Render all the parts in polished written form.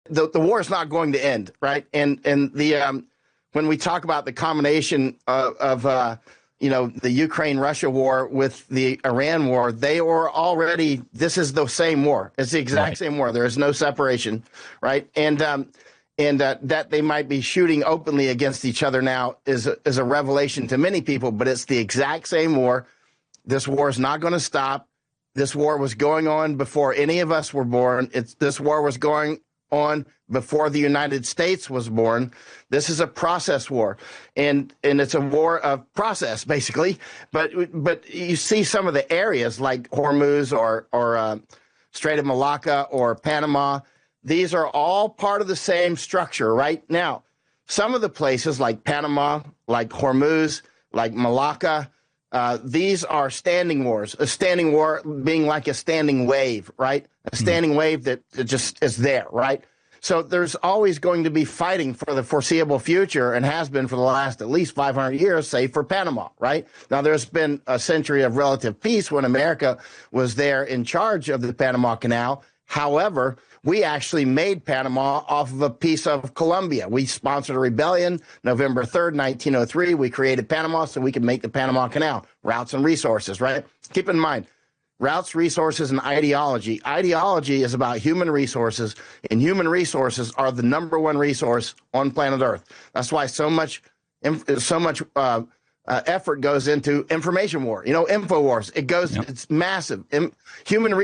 the war is not going to end, right? And the when we talk about the combination of the Ukraine-Russia war with the Iran war, they were already, this is the same war. It's the exact same war. There is no separation, right? And that they might be shooting openly against each other now is a revelation to many people, but it's the exact same war. This war is not going to stop. This war was going on before any of us were born. This war was going on before the United States was born. This is a process war, and it's a war of process, basically. But you see some of the areas like Hormuz or Strait of Malacca or Panama. These are all part of the same structure right now. Some of the places like Panama, like Hormuz, like Malacca, these are standing wars, a standing war being like a standing wave, right? A standing wave that just is there, right? So there's always going to be fighting for the foreseeable future and has been for the last at least 500 years, say for Panama, right? Now, there's been a century of relative peace when America was there in charge of the Panama Canal. However, we actually made Panama off of a piece of Colombia. We sponsored a rebellion November 3rd, 1903. We created Panama so we could make the Panama Canal. Routes and resources, right? Keep in mind, routes, resources, and ideology. Ideology is about human resources, and human resources are the number one resource on planet Earth. That's why so much effort goes into information war. Info wars. It goes. Yep. It's massive.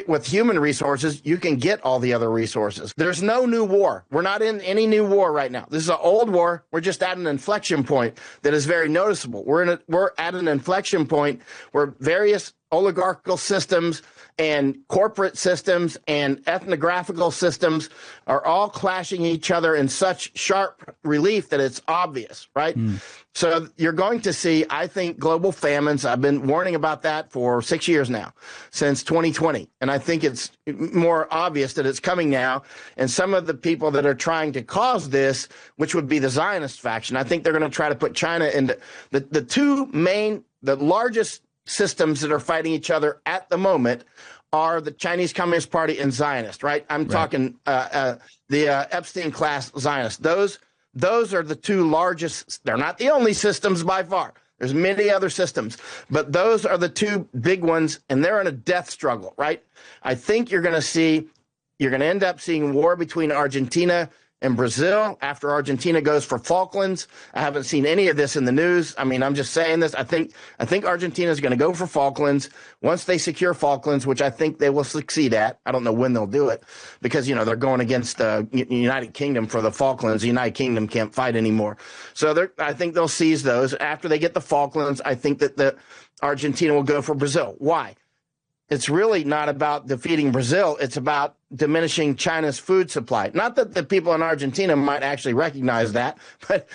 With human resources, you can get all the other resources. There's no new war. We're not in any new war right now. This is an old war. We're just at an inflection point that is very noticeable. We're at an inflection point where various oligarchical systems and corporate systems and ethnographical systems are all clashing each other in such sharp relief that it's obvious, right? So you're going to see, I think, global famines. I've been warning about that for 6 years now, since 2020. And I think it's more obvious that it's coming now. And some of the people that are trying to cause this, which would be the Zionist faction, I think they're going to try to put China into the largest systems that are fighting each other at the moment are the Chinese Communist Party and Zionist, right? I'm talking the Epstein class Zionists. Those are the two largest. They're not the only systems by far. There's many other systems, but those are the two big ones, and they're in a death struggle, right? I think you're going to end up seeing war between Argentina and Brazil after Argentina goes for Falklands. I haven't seen any of this in the news. I mean, I'm just saying this. I think Argentina is going to go for Falklands once they secure Falklands, which I think they will succeed at. I don't know when they'll do it because, they're going against the United Kingdom for the Falklands. The United Kingdom can't fight anymore. So I think they'll seize those. After they get the Falklands, I think that the Argentina will go for Brazil. Why? It's really not about defeating Brazil. It's about diminishing China's food supply. Not that the people in Argentina might actually recognize that,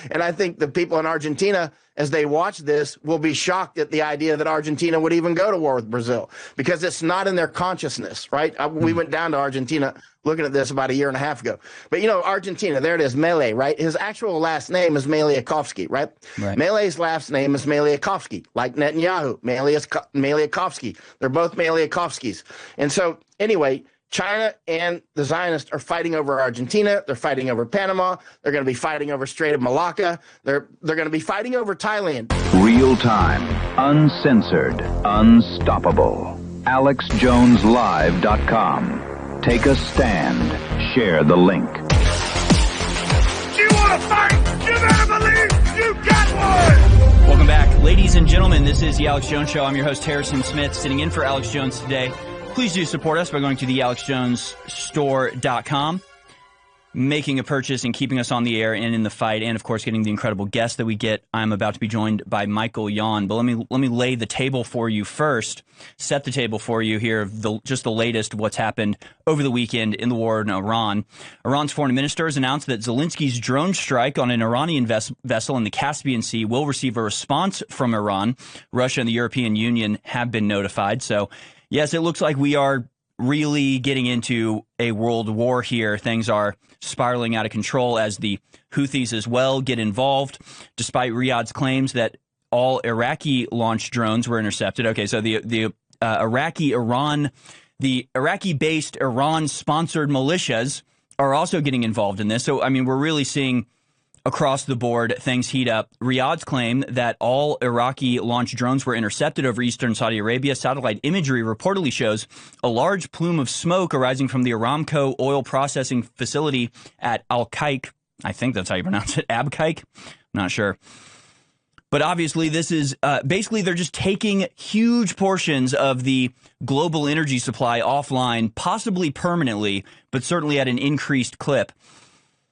and I think the people in Argentina, as they watch this, will be shocked at the idea that Argentina would even go to war with Brazil because it's not in their consciousness, right? We went down to Argentina looking at this about a year and a half ago. But, Argentina, there it is, Milei, right? His actual last name is Miliakovsky, right? Milei's last name is Miliakovsky, like Netanyahu, Miliakovsky. They're both Miliakovskys. And so, anyway, China and the Zionists are fighting over Argentina. They're fighting over Panama. They're going to be fighting over Strait of Malacca. They're going to be fighting over Thailand. Real time, uncensored, unstoppable. AlexJonesLive.com. Take a stand. Share the link. Do you want to fight? You better believe you got one! Welcome back. Ladies and gentlemen, this is The Alex Jones Show. I'm your host, Harrison Smith, sitting in for Alex Jones today. Please do support us by going to thealexjonesstore.com, making a purchase and keeping us on the air and in the fight, and, of course, getting the incredible guests that we get. I'm about to be joined by Michael Yon. But let me lay the table for you first, set the table for you here, just the latest of what's happened over the weekend in the war in Iran. Iran's foreign minister has announced that Zelensky's drone strike on an Iranian vessel in the Caspian Sea will receive a response from Iran. Russia and the European Union have been notified. So, yes, it looks like we are really getting into a world war here. Things are spiraling out of control as the Houthis as well get involved, despite Riyadh's claims that all Iraqi-launched drones were intercepted. Okay, so the Iraqi-based Iran-sponsored militias are also getting involved in this. So, I mean, we're really seeing across the board things heat up. Riyadh's claim that all Iraqi launched drones were intercepted over eastern Saudi Arabia. Satellite imagery reportedly shows a large plume of smoke arising from the Aramco oil processing facility at Al-Qaik. I think that's how you pronounce it. Abqaiq? I'm not sure. But obviously, this is basically they're just taking huge portions of the global energy supply offline, possibly permanently, but certainly at an increased clip.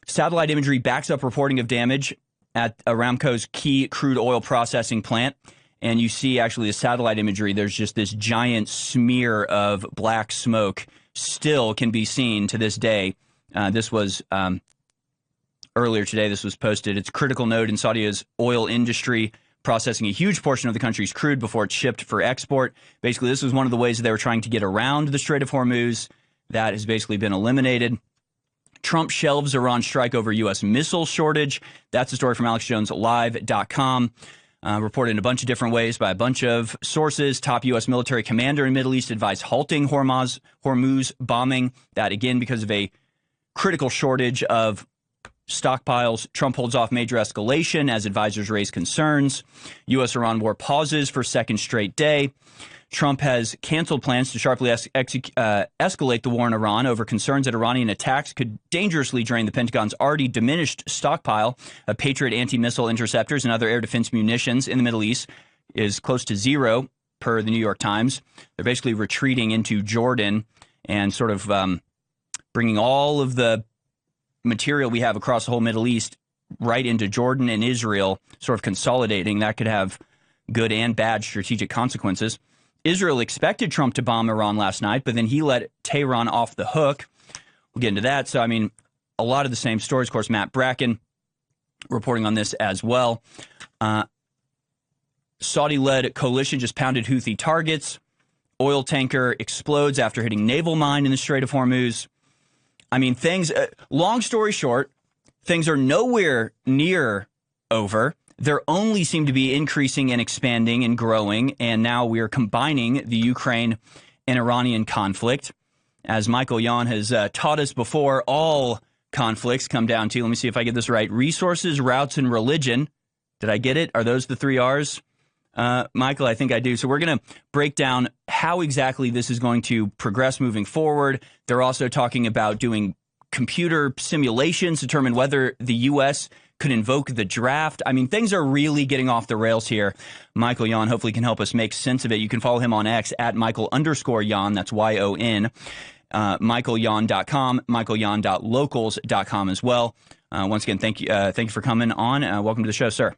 Satellite imagery backs up reporting of damage at Aramco's key crude oil processing plant. And you see actually the satellite imagery, there's just this giant smear of black smoke still can be seen to this day. This was earlier today, this was posted. It's a critical node in Saudi's oil industry, processing a huge portion of the country's crude before it's shipped for export. Basically, this was one of the ways that they were trying to get around the Strait of Hormuz. That has basically been eliminated. Trump shelves Iran strike over U.S. missile shortage. That's a story from AlexJonesLive.com. Reported in a bunch of different ways by a bunch of sources. Top U.S. military commander in Middle East advised halting Hormuz bombing. That, again, because of a critical shortage of stockpiles. Trump holds off major escalation as advisors raise concerns. U.S.-Iran war pauses for second straight day. Trump has canceled plans to sharply escalate the war in Iran over concerns that Iranian attacks could dangerously drain the Pentagon's already diminished stockpile of Patriot anti-missile interceptors and other air defense munitions in the Middle East is close to zero, per the New York Times. They're basically retreating into Jordan and sort of bringing all of the material we have across the whole Middle East right into Jordan and Israel, sort of consolidating. That could have good and bad strategic consequences. Israel expected Trump to bomb Iran last night, but then he let Tehran off the hook. We'll get into that. So, I mean, a lot of the same stories. Of course, Matt Bracken reporting on this as well. Saudi-led coalition just pounded Houthi targets. Oil tanker explodes after hitting naval mine in the Strait of Hormuz. I mean, things, long story short, things are nowhere near over. There only seem to be increasing and expanding and growing, and now we are combining the Ukraine and Iranian conflict. As Michael Yon has taught us before, all conflicts come down to, let me see if I get this right, resources, routes, and religion. Did I get it? Are those the three R's? Michael, I think I do. So we're going to break down how exactly this is going to progress moving forward. They're also talking about doing computer simulations to determine whether the U.S. could invoke the draft. I mean, things are really getting off the rails here. Michael Yon hopefully can help us make sense of it. You can follow him on X at Michael_Yon. That's Y-O-N. MichaelYon.com, MichaelYon.locals.com as well. Once again, thank you for coming on. Welcome to the show, sir.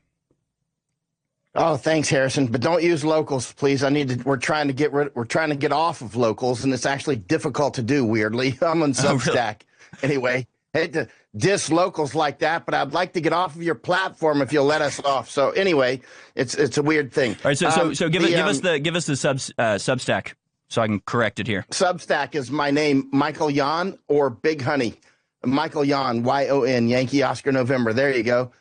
Oh, thanks, Harrison. But don't use locals, please. We're trying to get off of locals, and it's actually difficult to do. Weirdly, I'm on Substack anyway. Hate to diss locals like that, but I'd like to get off of your platform if you'll let us off. So anyway, it's a weird thing. All right, so give us the Substack so I can correct it here. Substack is my name, Michael Yon or Big Honey, Michael Yon, Y-O-N, Yankee Oscar November. There you go.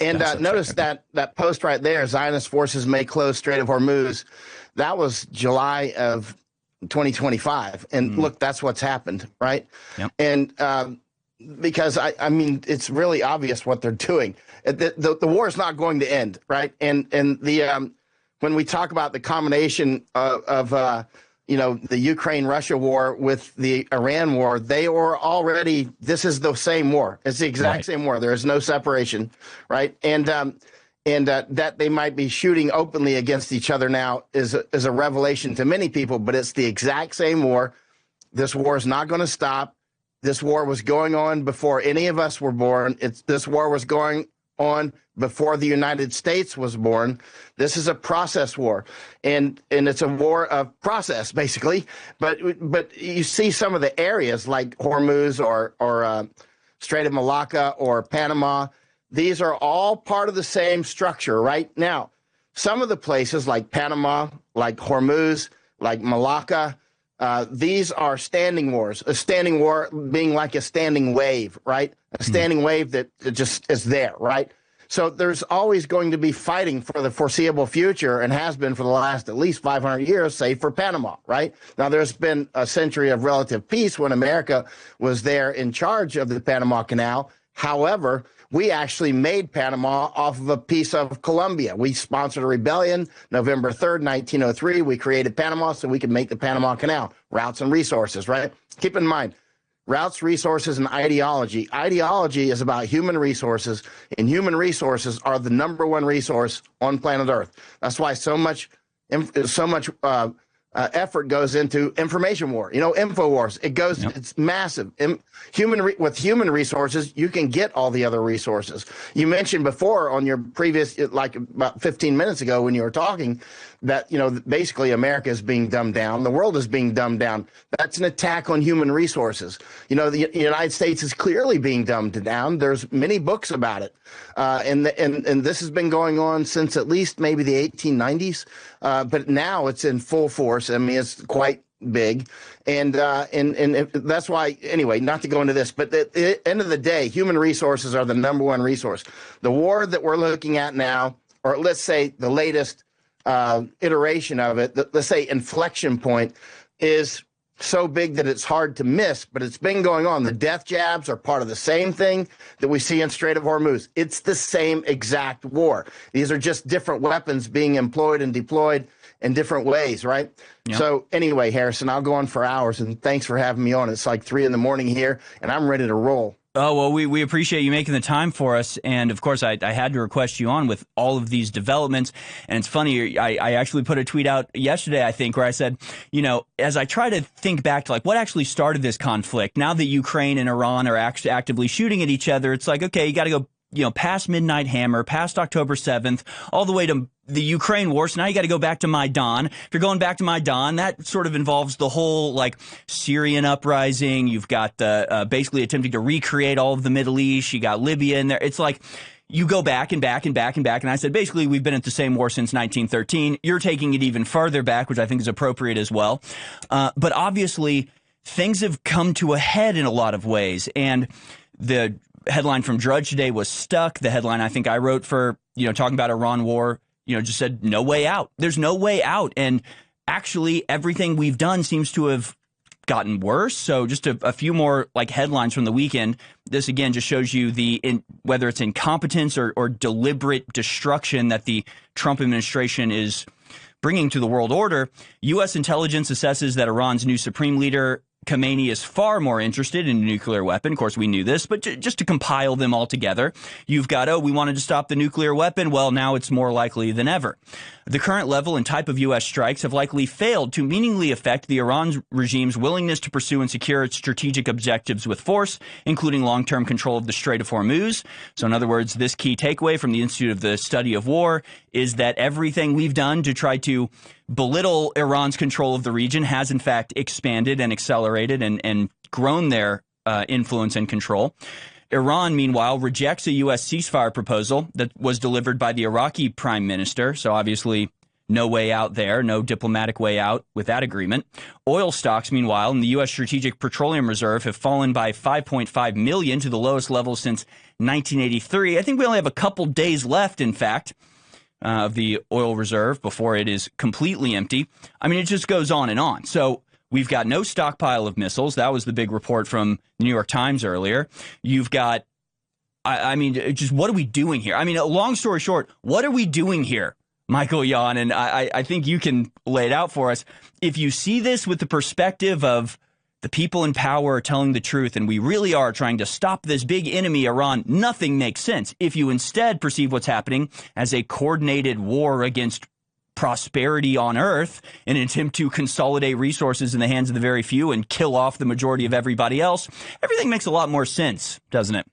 And notice that post right there, Zionist forces may close Strait of Hormuz. That was July of 2025. And look, that's what's happened, right? Yep. And because, I mean, it's really obvious what they're doing. The war is not going to end, right? And the when we talk about the combination of the Ukraine-Russia war with the Iran war, they were already, this is the same war. It's the exact same war. There is no separation, right? And that they might be shooting openly against each other now is a revelation to many people, but it's the exact same war. This war is not going to stop. This war was going on before any of us were born. This war was going on before the United States was born. This is a process war, and it's a war of process, basically. But you see some of the areas like Hormuz or Strait of Malacca or Panama. These are all part of the same structure right now. Some of the places like Panama, like Hormuz, like Malacca, these are standing wars. A standing war being like a standing wave, right? A standing wave that just is there, right? So there's always going to be fighting for the foreseeable future, and has been for the last at least 500 years, save for Panama, right? Now, there's been a century of relative peace when America was there in charge of the Panama Canal. However, we actually made Panama off of a piece of Colombia. We sponsored a rebellion November 3rd, 1903. We created Panama so we could make the Panama Canal. Routes and resources, right? Keep in mind, routes, resources, and ideology. Ideology is about human resources, and human resources are the number one resource on planet Earth. That's why so much effort goes into information war. You know, info wars. It goes. Yep. It's massive. With human resources, you can get all the other resources. You mentioned before on your previous, like about 15 minutes ago when you were talking, that, you know, basically America is being dumbed down. The world is being dumbed down. That's an attack on human resources. You know, the United States is clearly being dumbed down. There's many books about it. And this has been going on since at least maybe the 1890s. But now it's in full force. I mean, it's quite big. And that's why, anyway, not to go into this, but at the end of the day, human resources are the number one resource. The war that we're looking at now, or let's say the latest iteration of it, let's say inflection point, is so big that it's hard to miss, but it's been going on. The death jabs are part of the same thing that we see in Strait of Hormuz. It's the same exact war. These are just different weapons being employed and deployed in different ways, right? Yep. So anyway, Harrison, I'll go on for hours, and thanks for having me on. It's like 3 a.m. here, and I'm ready to roll. Oh, well, we appreciate you making the time for us. And, of course, I had to request you on with all of these developments. And it's funny, I actually put a tweet out yesterday, I think, where I said, you know, as I try to think back to, like, what actually started this conflict, now that Ukraine and Iran are actively shooting at each other, it's like, okay, you got to go, you know, past Midnight Hammer, past October 7th, all the way to the Ukraine war. So now you got to go back to Maidan. If you're going back to Maidan, that sort of involves the whole, like, Syrian uprising. You've got the basically attempting to recreate all of the Middle East. You got Libya in there. It's like you go back and back and back and back. And I said, basically, we've been at the same war since 1913. You're taking it even farther back, which I think is appropriate as well. But obviously, things have come to a head in a lot of ways. And the headline from Drudge today was stuck. The headline I think I wrote for, you know, talking about Iran war, you know, just said no way out. There's no way out. And actually everything we've done seems to have gotten worse. So just a few more like headlines from the weekend. This again just shows you whether it's incompetence or deliberate destruction that the Trump administration is bringing to the world order. U.S. intelligence assesses that Iran's new supreme leader Khamenei is far more interested in a nuclear weapon. Of course, we knew this, but just to compile them all together, you've got, we wanted to stop the nuclear weapon. Well, now it's more likely than ever. The current level and type of U.S. strikes have likely failed to meaningfully affect the Iran regime's willingness to pursue and secure its strategic objectives with force, including long-term control of the Strait of Hormuz. So in other words, this key takeaway from the Institute of the Study of War is that everything we've done to try to belittle Iran's control of the region has, in fact, expanded and accelerated and grown their influence and control. Iran, meanwhile, rejects a U.S. ceasefire proposal that was delivered by the Iraqi prime minister. So obviously, no way out there, no diplomatic way out with that agreement. Oil stocks, meanwhile, in the U.S. Strategic Petroleum Reserve have fallen by 5.5 million to the lowest level since 1983. I think we only have a couple days left, in fact, of the oil reserve before it is completely empty. I mean, it just goes on and on. So we've got no stockpile of missiles. That was the big report from the New York Times earlier. You've got, I mean, just what are we doing here? I mean, long story short, what are we doing here, Michael Yon? And I think you can lay it out for us. If you see this with the perspective of the people in power are telling the truth, and we really are trying to stop this big enemy, Iran, nothing makes sense. If you instead perceive what's happening as a coordinated war against prosperity on Earth in an attempt to consolidate resources in the hands of the very few and kill off the majority of everybody else, everything makes a lot more sense, doesn't it?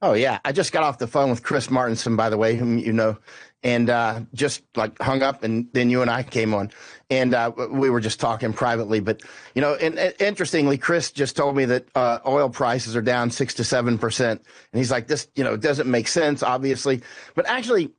Oh, yeah. I just got off the phone with Chris Martinson, by the way, whom you know, and just like hung up, and then you and I came on, and we were just talking privately. But, you know, and interestingly, Chris just told me that oil prices are down 6 to 7%. And he's like, this, you know, doesn't make sense, obviously. But actually,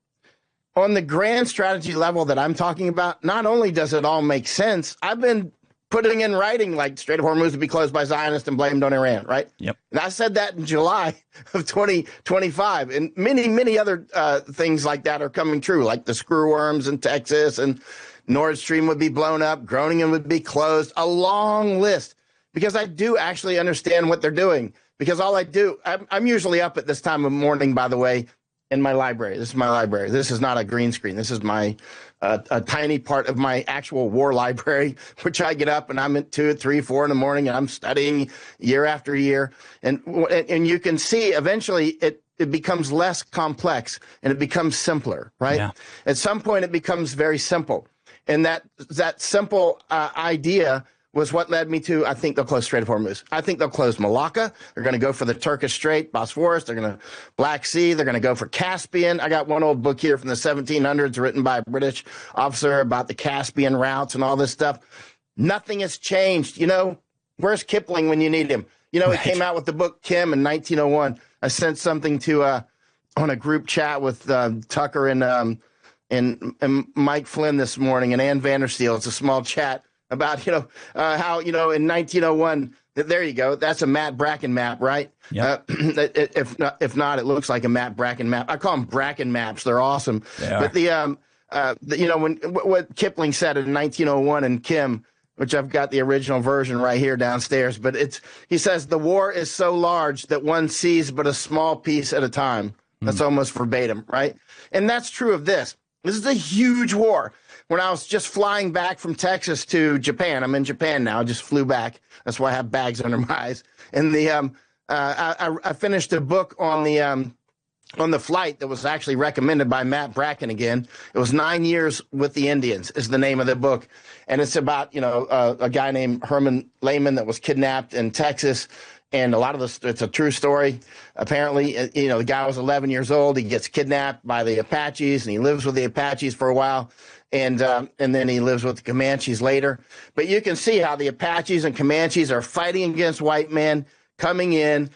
on the grand strategy level that I'm talking about, not only does it all make sense, I've been putting in writing like Strait of Hormuz would be closed by Zionists and blamed on Iran, right? Yep. And I said that in July of 2025, and many other things like that are coming true, like the screwworms in Texas, and Nord Stream would be blown up, Groningen would be closed, a long list, because I do actually understand what they're doing. Because all I do, I'm usually up at this time of morning, by the way, in my library. This is my library. This is not a green screen. This is my a tiny part of my actual war library, which I get up and I'm at 2, 3, 4 in the morning, and I'm studying year after year. And you can see eventually it becomes less complex and it becomes simpler, right? Yeah. At some point it becomes very simple. And that simple idea was what led me to, I think they'll close Strait of Hormuz. I think they'll close Malacca. They're going to go for the Turkish Strait, Bosphorus. They're going to Black Sea. They're going to go for Caspian. I got one old book here from the 1700s written by a British officer about the Caspian routes and all this stuff. Nothing has changed. You know, where's Kipling when you need him? You know, He came out with the book Kim in 1901. I sent something to on a group chat with Tucker and Mike Flynn this morning and Ann Vandersteel. It's a small chat about, how, in 1901, there you go. That's a Matt Bracken map, right? Yep. If not, it looks like a Matt Bracken map. I call them Bracken maps. They're awesome. They are. But what Kipling said in 1901 in Kim, which I've got the original version right here downstairs, but he says, the war is so large that one sees but a small piece at a time. That's almost verbatim, right? And that's true of this. This is a huge war. When I was just flying back from Texas to Japan, I'm in Japan now. I just flew back. That's why I have bags under my eyes. And I finished a book on the flight that was actually recommended by Matt Bracken again. It was 9 Years with the Indians is the name of the book. And it's about, a guy named Herman Lehman that was kidnapped in Texas. And a lot of this, it's a true story. Apparently, the guy was 11 years old. He gets kidnapped by the Apaches, and he lives with the Apaches for a while. And then he lives with the Comanches later. But you can see how the Apaches and Comanches are fighting against white men coming in.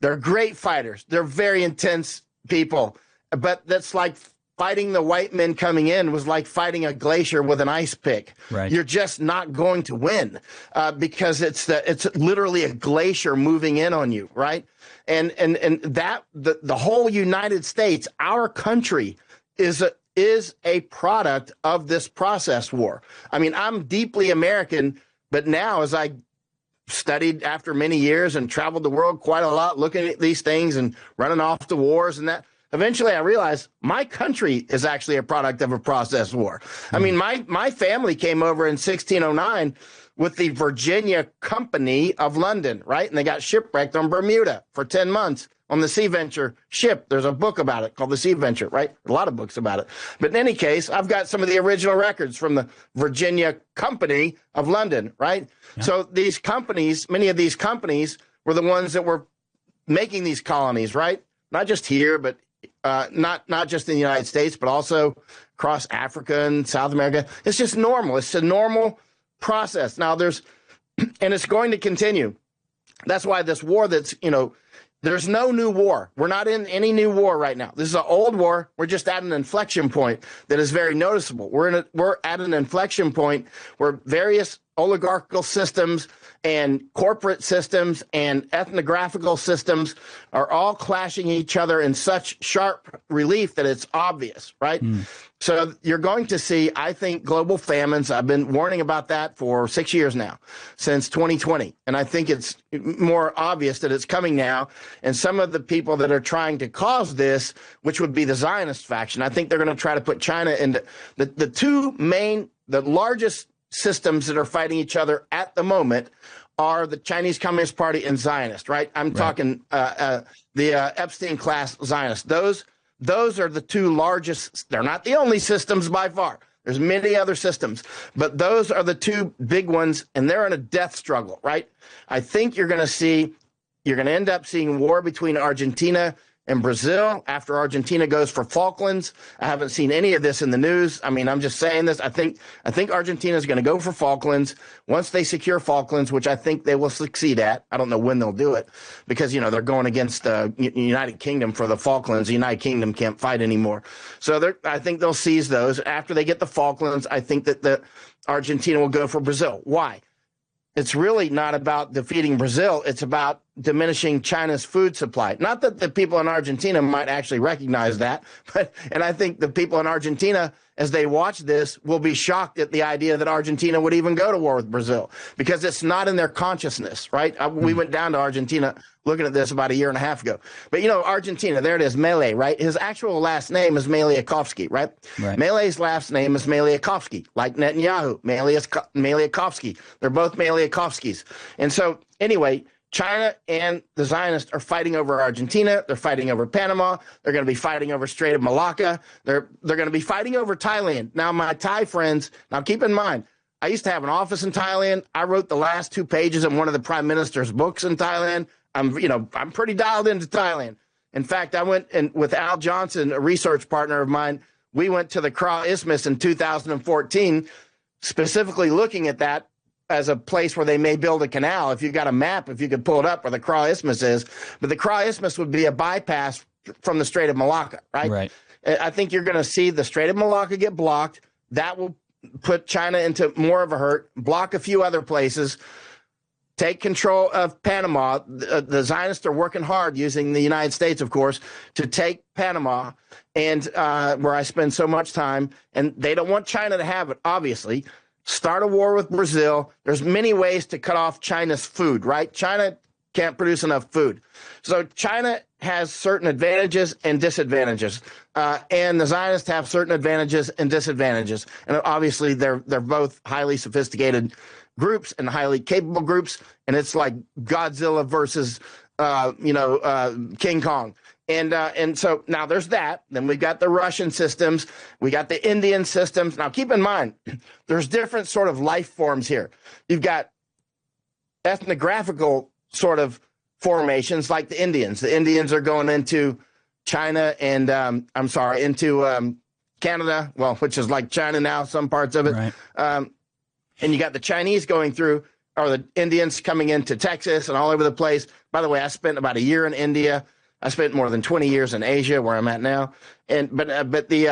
They're great fighters. They're very intense people. But that's like fighting the white men coming in was like fighting a glacier with an ice pick. Right. You're just not going to win because it's literally a glacier moving in on you, right? And that the whole United States, our country, is a product of this process war. I mean, I'm deeply American, but now as I studied after many years and traveled the world quite a lot, looking at these things and running off to wars and that, eventually I realized my country is actually a product of a process war. I mean, my family came over in 1609 with the Virginia Company of London, right? And they got shipwrecked on Bermuda for 10 months. On the Sea Venture ship. There's a book about it called The Sea Venture, right? A lot of books about it. But in any case, I've got some of the original records from the Virginia Company of London, right? Yeah. So these companies, many of these companies were the ones that were making these colonies, right? Not just here, but not just in the United States, but also across Africa and South America. It's just normal. It's a normal process. Now and it's going to continue. That's why this war there's no new war. We're not in any new war right now. This is an old war. We're just at an inflection point that is very noticeable. We're at an inflection point where various oligarchical systems and corporate systems and ethnographical systems are all clashing each other in such sharp relief that it's obvious, right? So you're going to see, I think, global famines. I've been warning about that for 6 years now, since 2020. And I think it's more obvious that it's coming now. And some of the people that are trying to cause this, which would be the Zionist faction, I think they're going to try to put China into the largest systems that are fighting each other at the moment are the Chinese Communist Party and Zionist, right? I'm talking the Epstein class Zionists. Those are the two largest. They're not the only systems by far. There's many other systems, but those are the two big ones, and they're in a death struggle, right? I think you're going to end up seeing war between Argentina and Brazil after Argentina goes for Falklands. I haven't seen any of this in the news. I mean, I'm just saying this. I think Argentina is going to go for Falklands once they secure Falklands, which I think they will succeed at. I don't know when they'll do it because, they're going against the United Kingdom for the Falklands. The United Kingdom can't fight anymore. So I think they'll seize those. After they get the Falklands, I think that Argentina will go for Brazil. Why? it's really not about defeating Brazil. It's about diminishing China's food supply. Not that the people in Argentina might actually recognize that, and I think the people in Argentina, as they watch this, will be shocked at the idea that Argentina would even go to war with Brazil, because it's not in their consciousness, right? We went down to Argentina looking at this about a year and a half ago. But, Argentina, there it is, Milei, right? His actual last name is Miliakovsky, right? Milei's last name is Miliakovsky, like Netanyahu, Miliakovsky. They're both Miliakovskys. And so, anyway, China and the Zionists are fighting over Argentina. They're fighting over Panama. They're going to be fighting over Strait of Malacca. They're going to be fighting over Thailand. Now, my Thai friends, now keep in mind, I used to have an office in Thailand. I wrote the last 2 pages of one of the prime minister's books in Thailand. I'm pretty dialed into Thailand. In fact, I went with Al Johnson, a research partner of mine. We went to the Kra Isthmus in 2014, specifically looking at that as a place where they may build a canal. If you got a map, if you could pull it up where the Kra Isthmus is. But the Kra Isthmus would be a bypass from the Strait of Malacca, right? Right. I think you're going to see the Strait of Malacca get blocked. That will put China into more of a hurt, block a few other places, take control of Panama. The Zionists are working hard, using the United States, of course, to take Panama, and where I spend so much time. And they don't want China to have it, obviously. Start a war with Brazil. There's many ways to cut off China's food, right? China can't produce enough food. So China has certain advantages and disadvantages, and the Zionists have certain advantages and disadvantages. And obviously, they're both highly sophisticated groups and highly capable groups, and it's like Godzilla versus King Kong. And so now there's that. Then we've got the Russian systems. We got the Indian systems. Now keep in mind, there's different sort of life forms here. You've got ethnographical sort of formations like the Indians. The Indians are going into China and into Canada, well, which is like China now, some parts of it. Right. And you got the Chinese going through, or the Indians coming into Texas and all over the place. By the way, I spent about a year in India. I spent more than 20 years in Asia, where I'm at now. But the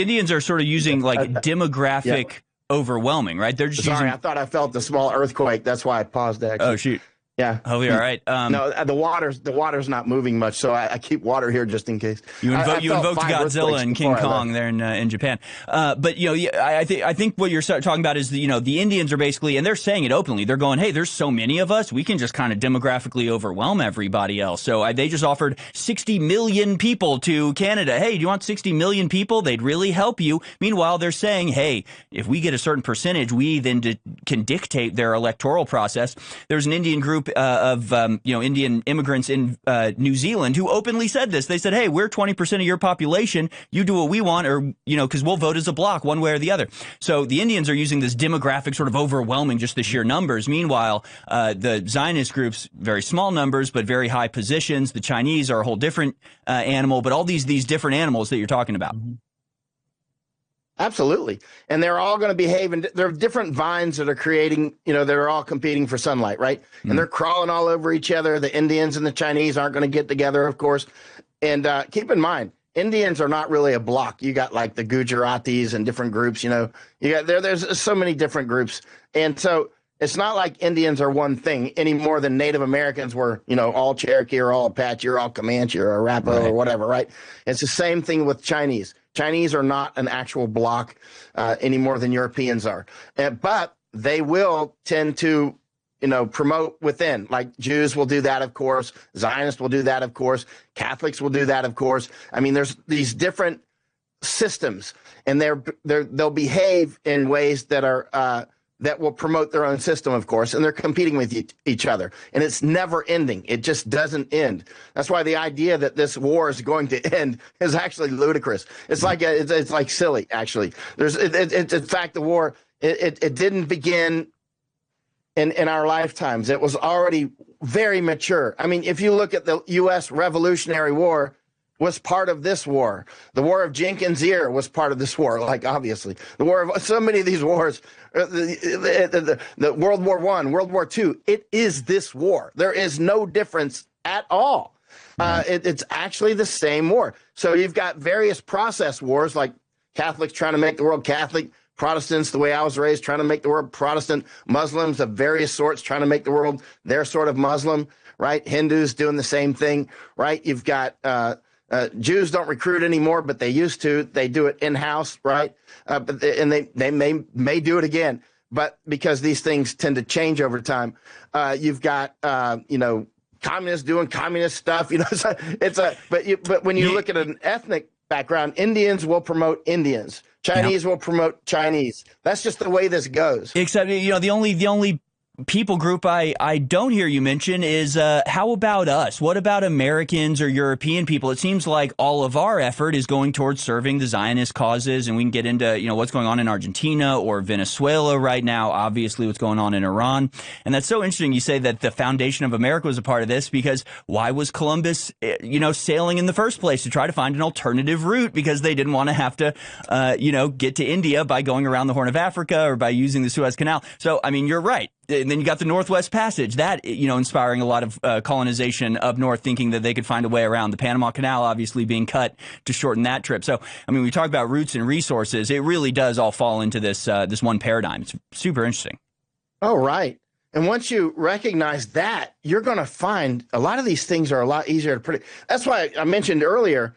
Indians are sort of using like demographic overwhelming, right? They're just I thought I felt the small earthquake. That's why I paused. Actually. Oh shoot. Yeah. Hopefully, all right. No, the water's not moving much, so I keep water here just in case. You invoked Godzilla and King Kong there in Japan. But I think what you're talking about is the Indians are basically, and they're saying it openly. They're going, hey, there's so many of us, we can just kind of demographically overwhelm everybody else. So they just offered 60 million people to Canada. Hey, do you want 60 million people? They'd really help you. Meanwhile, they're saying, hey, if we get a certain percentage, we then can dictate their electoral process. There's an Indian group of Indian immigrants in New Zealand who openly said this. They said, hey, we're 20% of your population. You do what we want, or, because we'll vote as a bloc one way or the other. So the Indians are using this demographic sort of overwhelming just the sheer numbers. Meanwhile, the Zionist groups, very small numbers, but very high positions. The Chinese are a whole different animal, but all these different animals that you're talking about. Mm-hmm. Absolutely. And they're all going to behave. And there are different vines that are creating, they're all competing for sunlight, right? Mm-hmm. And they're crawling all over each other. The Indians and the Chinese aren't going to get together, of course. And keep in mind, Indians are not really a block. You got like the Gujaratis and different groups, there's so many different groups. And so it's not like Indians are one thing any more than Native Americans were, all Cherokee or all Apache or all Comanche or Arapaho or whatever, right? It's the same thing with Chinese. Chinese are not an actual bloc any more than Europeans are. But they will tend to, promote within. Like Jews will do that, of course. Zionists will do that, of course. Catholics will do that, of course. I mean, there's these different systems, and they'll behave in ways that are that will promote their own system, of course, and they're competing with each other. And it's never ending. It just doesn't end. That's why the idea that this war is going to end is actually ludicrous. It's like it's like silly, actually. In fact, the war, it didn't begin in our lifetimes. It was already very mature. I mean, if you look at the U.S. Revolutionary War, was part of this war. The War of Jenkins' Ear was part of this war, like obviously. The war of so many of these wars, the World War I, World War II, it is this war. There is no difference at all. It's actually the same war. So you've got various process wars, like Catholics trying to make the world Catholic, Protestants, the way I was raised, trying to make the world Protestant. Muslims of various sorts trying to make the world their sort of Muslim, right? Hindus doing the same thing, right? You've got Jews don't recruit anymore, but they used to. They do it in-house, right? And they may do it again, but because these things tend to change over time. You've got communists doing communist stuff. But when you look at an ethnic background, Indians will promote Indians. Chinese will promote Chinese. That's just the way this goes. Except, the only people group I don't hear you mention is how about us? What about Americans or European people? It seems like all of our effort is going towards serving the Zionist causes, and we can get into what's going on in Argentina or Venezuela right now, obviously what's going on in Iran. And that's so interesting you say that the foundation of America was a part of this, because why was Columbus sailing in the first place? To try to find an alternative route, because they didn't want to have to get to India by going around the Horn of Africa or by using the Suez Canal. So I mean, you're right. And then you got the Northwest Passage, that, inspiring a lot of colonization up north, thinking that they could find a way around. The Panama Canal obviously being cut to shorten that trip. So, I mean, we talk about roots and resources. It really does all fall into this one paradigm. It's super interesting. Oh, right. And once you recognize that, you're going to find a lot of these things are a lot easier to predict. That's why I mentioned earlier,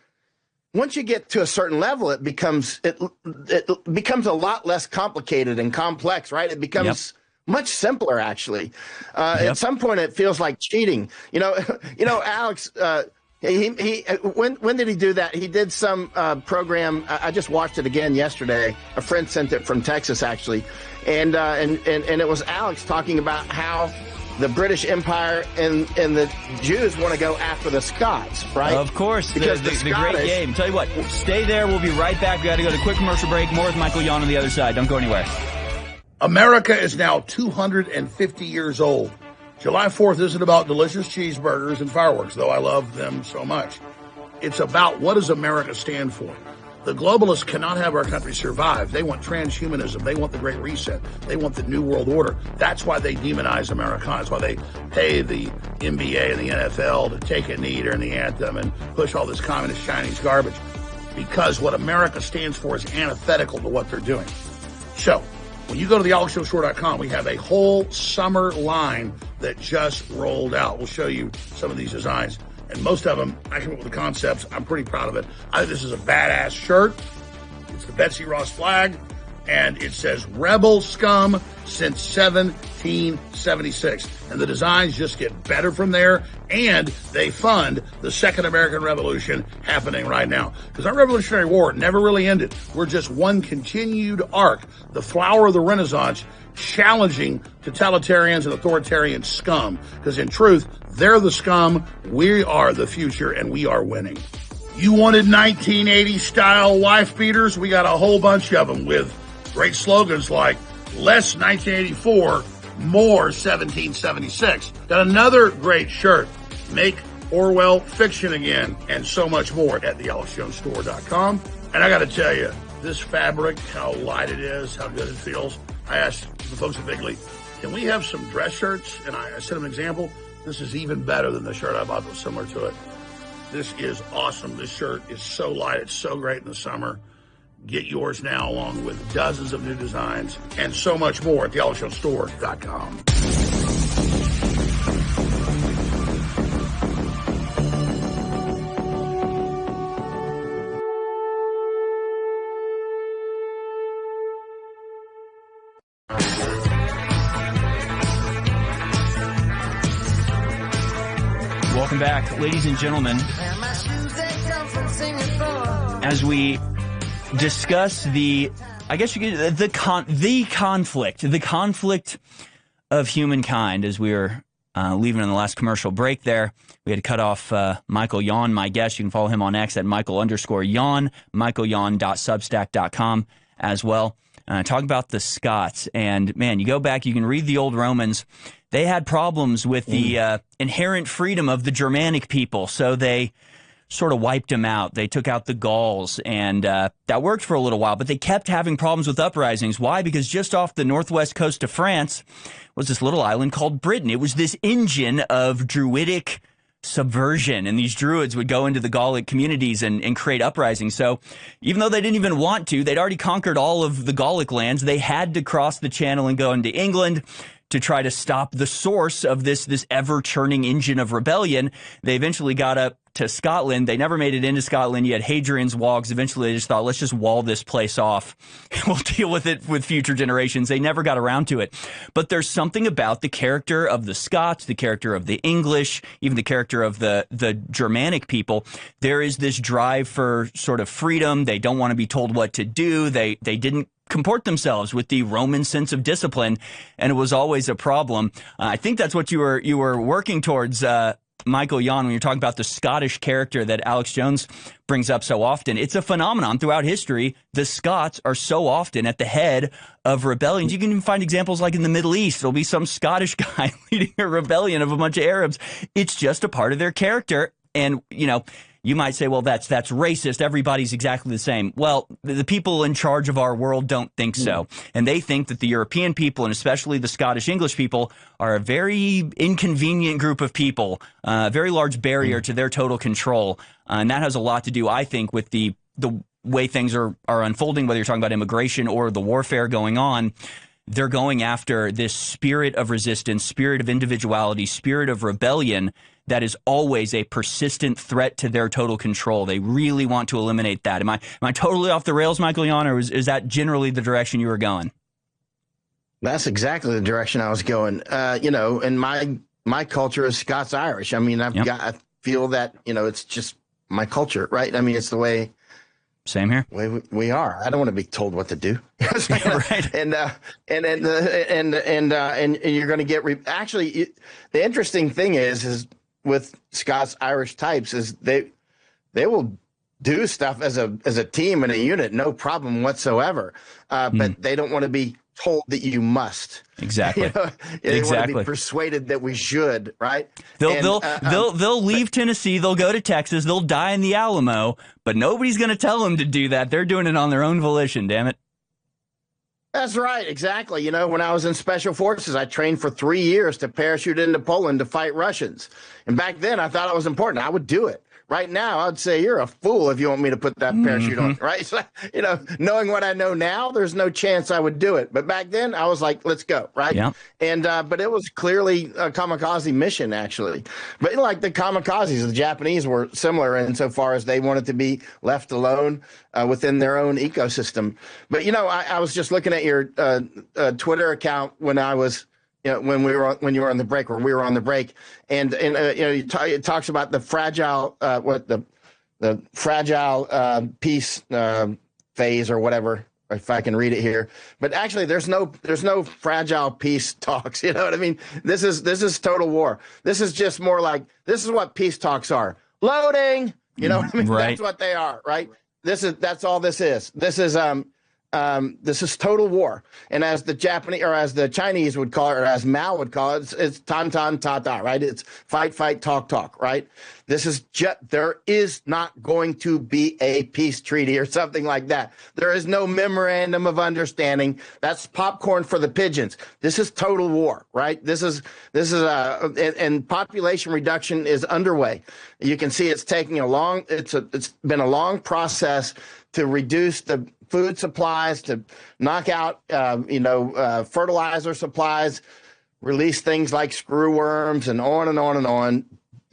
once you get to a certain level, it becomes a lot less complicated and complex, right? It becomes much simpler, actually. At some point, it feels like cheating. Alex. When did he do that? He did some program. I just watched it again yesterday. A friend sent it from Texas, actually, and it was Alex talking about how the British Empire and the Jews want to go after the Scots, right? Of course, because the great game. Tell you what, stay there. We'll be right back. We got to go to a quick commercial break. More with Michael Yon on the other side. Don't go anywhere. America is now 250 years old. July 4th isn't about delicious cheeseburgers and fireworks, though I love them so much. It's about, what does America stand for? The globalists cannot have our country survive. They want transhumanism. They want the Great Reset. They want the New World Order. That's why they demonize Americana. That's why they pay the NBA and the NFL to take a knee during the anthem and push all this communist Chinese garbage. Because what America stands for is antithetical to what they're doing. So, when you go to thealexshowstore.com, we have a whole summer line that just rolled out. We'll show you some of these designs. And most of them, I came up with the concepts. I'm pretty proud of it. I think this is a badass shirt. It's the Betsy Ross flag. And it says Rebel Scum since 1776. And the designs just get better from there. And they fund the Second American Revolution happening right now. Because our Revolutionary War never really ended. We're just one continued arc, the flower of the Renaissance, challenging totalitarians and authoritarian scum. Because in truth, they're the scum, we are the future, and we are winning. You wanted 1980 style wife beaters? We got a whole bunch of them with great slogans like less 1984, more 1776. Got another great shirt, make Orwell fiction again, and so much more at thealexshowstore.com. And I got to tell you, this fabric, how light it is, how good it feels. I asked the folks at Bigley, can we have some dress shirts? And I sent them an example. This is even better than the shirt I bought that was similar to it. This is awesome. This shirt is so light. It's so great in the summer. Get yours now, along with dozens of new designs and so much more at thealexshowstore.com. Welcome back, ladies and gentlemen. As we discuss the conflict of humankind, as we were leaving in the last commercial break there, we had to cut off Michael Yon, my guest. You can follow him on X at Michael_Yon, michaelyon.substack.com as well. Talk about the Scots. And man, you go back, you can read the old Romans. They had problems with the inherent freedom of the Germanic people, so they sort of wiped them out. They took out the Gauls, and that worked for a little while, but they kept having problems with uprisings. Why? Because just off the northwest coast of France was this little island called Britain. It was this engine of Druidic subversion, and these druids would go into the Gallic communities and create uprisings. So even though they didn't even want to, they'd already conquered all of the Gallic lands. They had to cross the channel and go into England to try to stop the source of this ever-churning engine of rebellion. They eventually got up to Scotland. They never made it into Scotland. You had Hadrian's Wogs. Eventually, they just thought, let's just wall this place off. We'll deal with it with future generations. They never got around to it. But there's something about the character of the Scots, the character of the English, even the character of the Germanic people. There is this drive for sort of freedom. They don't want to be told what to do. They didn't comport themselves with the Roman sense of discipline, and it was always a problem. I think that's what you were working towards, Michael Jan, when you're talking about the Scottish character that Alex Jones brings up so often. It's a phenomenon throughout history. The Scots are so often at the head of rebellions. You can even find examples like in the Middle East. There'll be some Scottish guy leading a rebellion of a bunch of Arabs. It's just a part of their character. And, you might say, well, that's racist. Everybody's exactly the same. Well, the people in charge of our world don't think so. And they think that the European people, and especially the Scottish English people, are a very inconvenient group of people, a very large barrier to their total control. And that has a lot to do, I think, with the way things are unfolding, whether you're talking about immigration or the warfare going on. They're going after this spirit of resistance, spirit of individuality, spirit of rebellion that is always a persistent threat to their total control. They really want to eliminate that. Am I totally off the rails, Michael Jan, or is that generally the direction you were going? That's exactly the direction I was going. And my culture is Scots-Irish. I mean, I feel that, it's just my culture, right? I mean, it's the way. Same here. We are. I don't want to be told what to do. Right. And you're going to get actually. The interesting thing is with Scots Irish types is they will do stuff as a team and a unit, no problem whatsoever. But they don't want to be told that you must. Exactly. They want to be persuaded that we should, right? They'll leave Tennessee, they'll go to Texas, they'll die in the Alamo, but nobody's going to tell them to do that. They're doing it on their own volition, damn it. That's right, exactly. When I was in Special Forces, I trained for 3 years to parachute into Poland to fight Russians. And back then, I thought it was important. I would do it. Right now, I'd say you're a fool if you want me to put that parachute on, right? So, knowing what I know now, there's no chance I would do it. But back then, I was like, let's go, right? Yeah. And but it was clearly a kamikaze mission, actually. But like the kamikazes, the Japanese were similar insofar as they wanted to be left alone within their own ecosystem. But, I was just looking at your Twitter account when I was when you were on the break, or we were on the break, and it talks about the fragile the fragile peace phase or whatever, if I can read it here. But actually, there's no fragile peace talks. You know what I mean? This is total war. This is just more like, this is what peace talks are. Loading. You know what I mean? Right. That's what they are, right? That's all this is. This is total war. And as the Japanese, or as the Chinese would call it, or as Mao would call it, it's tan tan ta ta, right? It's fight, fight, talk, talk, right? This is there is not going to be a peace treaty or something like that. There is no memorandum of understanding. That's popcorn for the pigeons. This is total war, right? This is and population reduction is underway. You can see it's taking it's been a long process to reduce the food supplies, to knock out, fertilizer supplies, release things like screwworms, and on and on and on.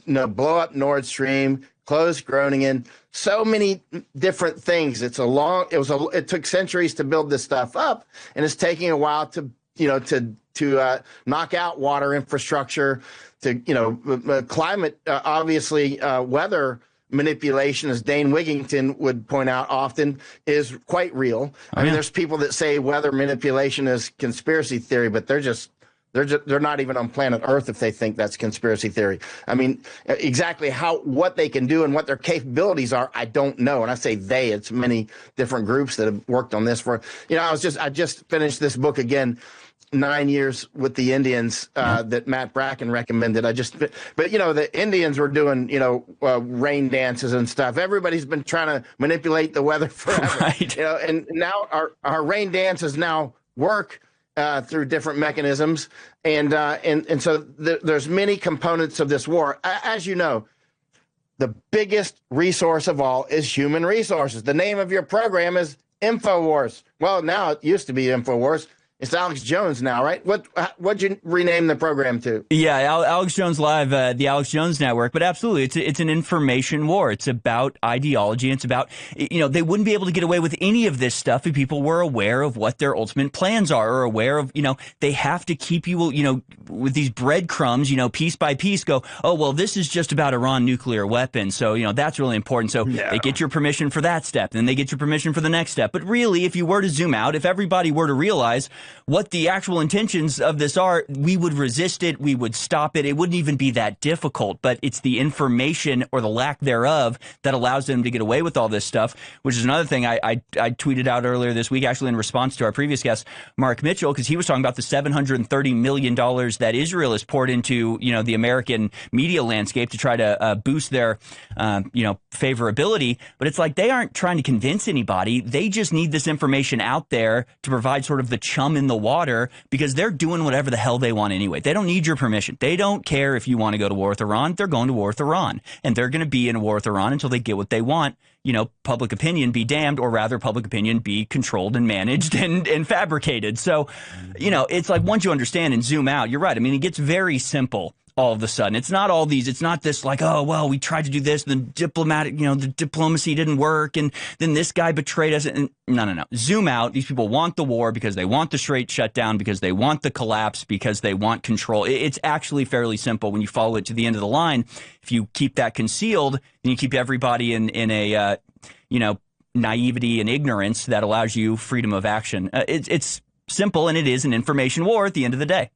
Blow up Nord Stream, close Groningen, so many different things. It took centuries to build this stuff up, and it's taking a while to knock out water infrastructure, to climate, obviously, weather manipulation, as Dane Wigington would point out often, is quite real. I mean, there's people that say weather manipulation is conspiracy theory, but they're not even on planet Earth if they think that's conspiracy theory. I mean, exactly what they can do and what their capabilities are, I don't know. And I say it's many different groups that have worked on this for, I just finished this book again, 9 years with the Indians that Matt Bracken recommended. But the Indians were doing, rain dances and stuff. Everybody's been trying to manipulate the weather forever, right. And now our rain dances now work. through different mechanisms, and so there's many components of this war. As you know, the biggest resource of all is human resources. The name of your program is InfoWars. Well, now it used to be InfoWars. It's Alex Jones now, right? What'd you rename the program to? Yeah, Alex Jones Live, the Alex Jones Network. But absolutely, it's an information war. It's about ideology. It's about, they wouldn't be able to get away with any of this stuff if people were aware of what their ultimate plans are, or aware of, they have to keep you, with these breadcrumbs, piece by piece go, oh, well, this is just about Iran nuclear weapons. So, that's really important. So they get your permission for that step, then they get your permission for the next step. But really, if you were to zoom out, if everybody were to realize what the actual intentions of this are, we would resist it, we would stop it. It wouldn't even be that difficult, but it's the information or the lack thereof that allows them to get away with all this stuff, which is another thing I tweeted out earlier this week, actually in response to our previous guest, Mark Mitchell, because he was talking about the $730 million that Israel has poured into, the American media landscape to try to boost their, favorability. But it's like they aren't trying to convince anybody. They just need this information out there to provide sort of the chum in the water, because they're doing whatever the hell they want anyway. They don't need your permission. They don't care if you want to go to war with Iran. They're going to war with Iran, and they're going to be in a war with Iran until they get what they want. Public opinion be damned, or rather public opinion be controlled and managed and fabricated. So, it's like once you understand and zoom out, you're right. I mean, it gets very simple all of a sudden. It's not all these, it's not this like, oh, well, we tried to do this, the the diplomacy didn't work, and then this guy betrayed us. And no. Zoom out. These people want the war because they want the straight shutdown, because they want the collapse, because they want control. It's actually fairly simple when you follow it to the end of the line. If you keep that concealed, then you keep everybody in a, naivety and ignorance that allows you freedom of action. It's simple, and it is an information war at the end of the day.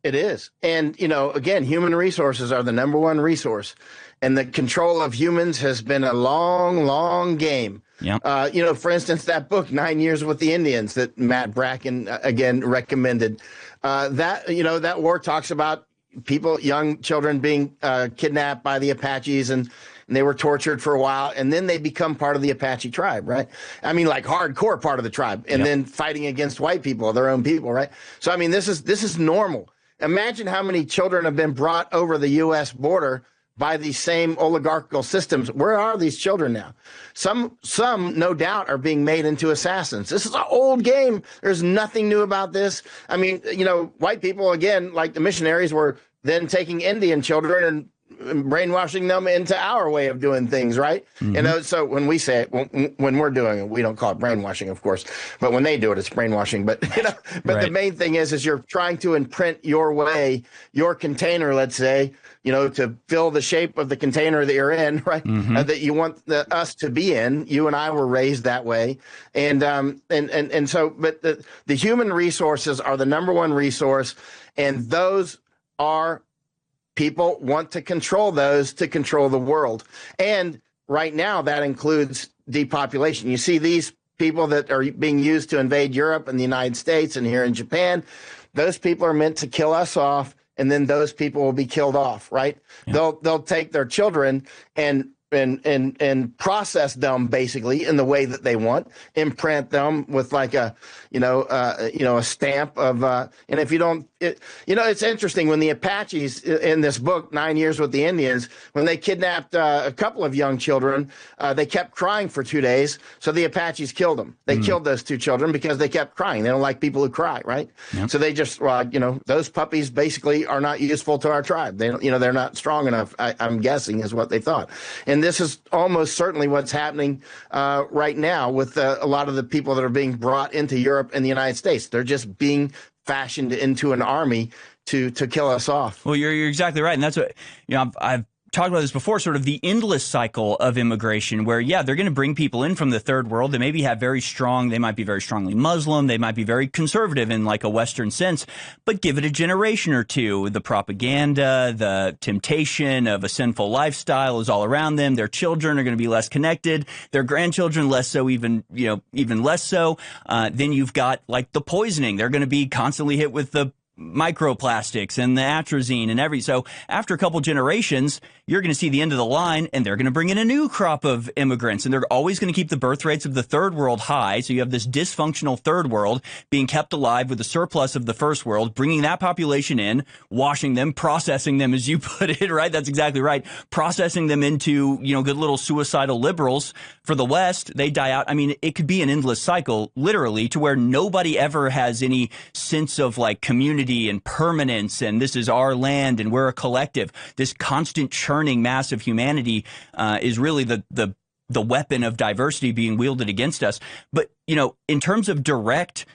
It is. And, again, human resources are the number one resource. And the control of humans has been a long, long game. Yeah. For instance, that book, 9 Years with the Indians, that Matt Bracken, again, recommended, that war talks about people, young children being kidnapped by the Apaches, and they were tortured for a while, and then they become part of the Apache tribe, right? I mean, like hardcore part of the tribe, and then fighting against white people, their own people, right? So, I mean, this is normal. Imagine how many children have been brought over the U.S. border by these same oligarchical systems. Where are these children now? Some, no doubt, are being made into assassins. This is an old game. There's nothing new about this. I mean, white people, again, like the missionaries, were then taking Indian children and brainwashing them into our way of doing things, right? Mm-hmm. So when we say it, when we're doing it, we don't call it brainwashing, of course, but when they do it, it's brainwashing. But right. The main thing is you're trying to imprint your way, your container, let's say, to fill the shape of the container that you're in, right? Mm-hmm. That you want us to be in. You and I were raised that way, and so, but the human resources are the number one resource, and those are. People want to control those to control the world. And right now, that includes depopulation. You see these people that are being used to invade Europe and the United States and here in Japan. Those people are meant to kill us off, and then those people will be killed off, right? Yeah. They'll take their children and process them basically in the way that they want, imprint them with like a stamp of, and if you don't, it's interesting when the Apaches in this book, 9 Years with the Indians, when they kidnapped a couple of young children, they kept crying for 2 days. So the Apaches killed them. They killed those two children because they kept crying. They don't like people who cry, right? Yep. So they just, those puppies basically are not useful to our tribe. They don't, they're not strong enough, I'm guessing is what they thought. And this is almost certainly what's happening right now with a lot of the people that are being brought into Europe and the United States. They're just being fashioned into an army to kill us off. Well, you're exactly right. And that's what, I've talked about this before, sort of the endless cycle of immigration where, they're going to bring people in from the third world. They maybe have they might be very strongly Muslim. They might be very conservative in like a Western sense, but give it a generation or two. The propaganda, the temptation of a sinful lifestyle is all around them. Their children are going to be less connected. Their grandchildren less so, even less so. Then you've got like the poisoning. They're going to be constantly hit with the microplastics and the atrazine and so after a couple generations, you're going to see the end of the line, and they're going to bring in a new crop of immigrants, and they're always going to keep the birth rates of the third world high. So you have this dysfunctional third world being kept alive with the surplus of the first world, bringing that population in, washing them, processing them, as you put it, right? That's exactly right. Processing them into, good little suicidal liberals for the West. They die out. I mean, it could be an endless cycle, literally, to where nobody ever has any sense of like community and permanence, and this is our land and we're a collective. This constant churning mass of humanity is really the weapon of diversity being wielded against us. But, in terms of direct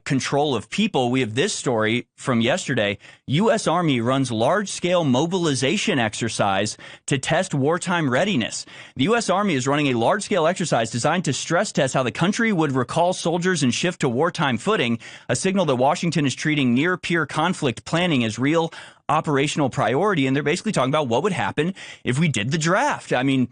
control of people, we have this story from yesterday. U.S. Army runs large-scale mobilization exercise to test wartime readiness. The U.S. Army is running a large-scale exercise designed to stress test how the country would recall soldiers and shift to wartime footing, a signal that Washington is treating near-peer conflict planning as real operational priority. And they're basically talking about what would happen if we did the draft. I mean,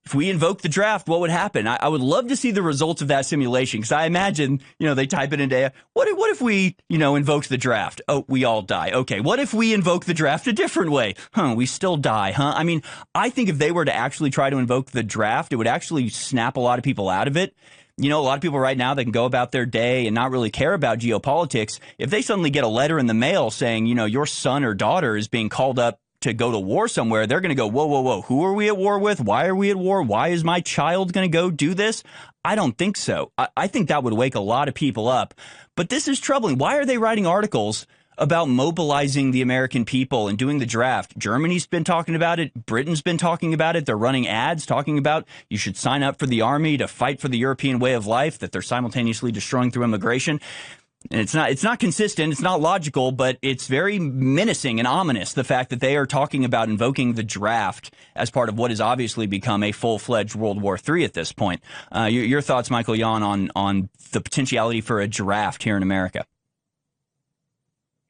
if we invoke the draft, what would happen? I would love to see the results of that simulation, because I imagine, they type it into what if we, invoked the draft? Oh, we all die. Okay. What if we invoke the draft a different way? We still die, huh? I mean, I think if they were to actually try to invoke the draft, it would actually snap a lot of people out of it. A lot of people right now, they can go about their day and not really care about geopolitics. If they suddenly get a letter in the mail saying, your son or daughter is being called up to go to war somewhere, they're going to go, whoa, whoa, whoa. Who are we at war with? Why are we at war? Why is my child going to go do this? I don't think so. I think that would wake a lot of people up. But this is troubling. Why are they writing articles about mobilizing the American people and doing the draft? Germany's been talking about it. Britain's been talking about it. They're running ads talking about you should sign up for the army to fight for the European way of life that they're simultaneously destroying through immigration. And it's not consistent, it's not logical, but it's very menacing and ominous, the fact that they are talking about invoking the draft as part of what has obviously become a full-fledged World War III at this point. Your thoughts, Michael Yon, on the potentiality for a draft here in America?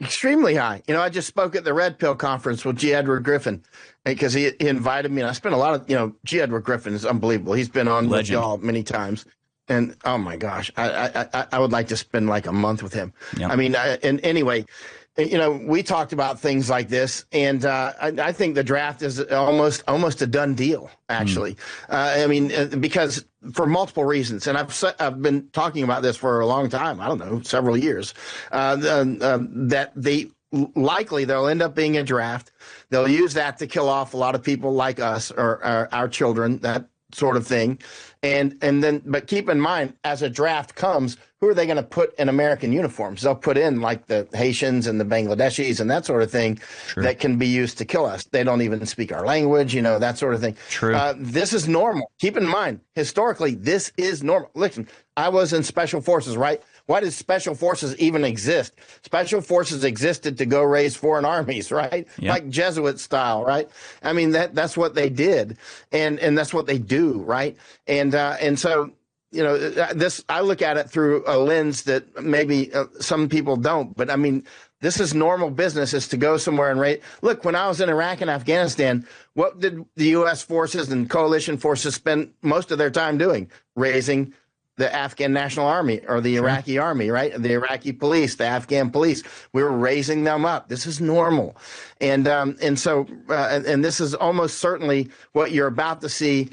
Extremely high. I just spoke at the Red Pill conference with G. Edward Griffin because he invited me. And I spent a lot of, G. Edward Griffin is unbelievable. He's been on with y'all many times. And oh my gosh, I would like to spend like a month with him. Yep. I mean, and anyway, we talked about things like this, and I think the draft is almost a done deal, actually. I mean, because for multiple reasons, and I've been talking about this for a long time. I don't know, several years. That they'll end up being a draft. They'll use that to kill off a lot of people like us or our children. That sort of thing. But keep in mind, as a draft comes, who are they going to put in American uniforms? They'll put in like the Haitians and the Bangladeshis and that sort of thing. True. That can be used to kill us. They don't even speak our language, that sort of thing. True. This is normal. Keep in mind, historically, this is normal. Listen, I was in special forces, right? Why does special forces even exist? Special forces existed to go raise foreign armies, right? Yep. Like Jesuit style, right? I mean, that's what they did, and that's what they do, right? And so, this, I look at it through a lens that maybe some people don't, but I mean, this is normal business, is to go somewhere and raise. Look, when I was in Iraq and Afghanistan, what did the U.S. forces and coalition forces spend most of their time doing? Raising the Afghan National Army or the Iraqi army, right? The Iraqi police, the Afghan police. We were raising them up. This is normal. And so this is almost certainly what you're about to see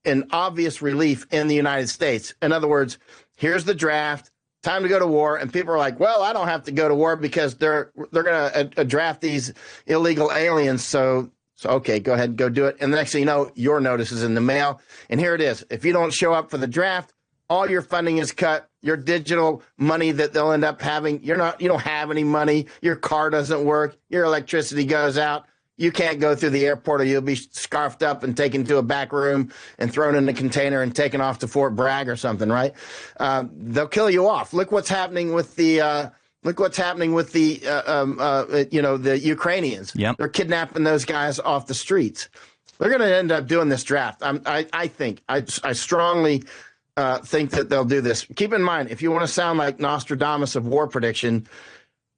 in obvious relief in the United States. In other words, here's the draft, time to go to war. And people are like, well, I don't have to go to war because they're going to draft these illegal aliens. So okay, go ahead and go do it. And the next thing you know, your notice is in the mail. And here it is. If you don't show up for the draft, all your funding is cut. Your digital money that they'll end up having, you don't have any money. Your car doesn't work. Your electricity goes out. You can't go through the airport, or you'll be scarfed up and taken to a back room and thrown in a container and taken off to Fort Bragg or something, right? They'll kill you off. Look what's happening with the the Ukrainians. Yep. They're kidnapping those guys off the streets. They're going to end up doing this draft. I strongly think that they'll do this. Keep in mind, if you want to sound like Nostradamus of war prediction,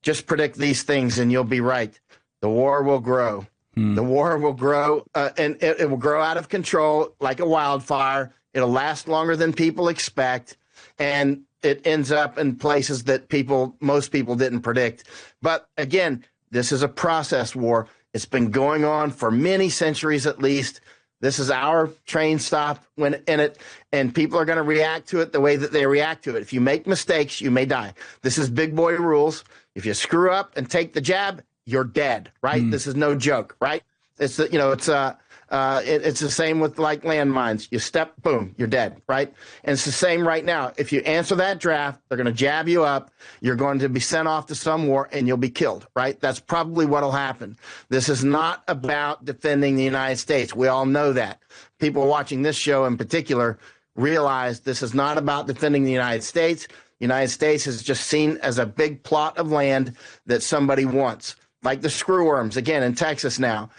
just predict these things and you'll be right. The war will grow. The war will grow, and it will grow out of control like a wildfire. It'll last longer than people expect. And it ends up in places that most people didn't predict. But again, this is a process war. It's been going on for many centuries at least. This is our train stop when in it, and people are going to react to it the way that they react to it. If you make mistakes, you may die. This is big boy rules. If you screw up and take the jab, you're dead, right? This is no joke, right? It's it's the same with like landmines. You step, boom, you're dead, right? And it's the same right now. If you answer that draft, they're going to jab you up. You're going to be sent off to some war and you'll be killed, right? That's probably what'll happen. This is not about defending the United States. We all know that. People watching this show in particular realize this is not about defending the United States. The United States is just seen as a big plot of land that somebody wants, like the screwworms, again, in Texas now.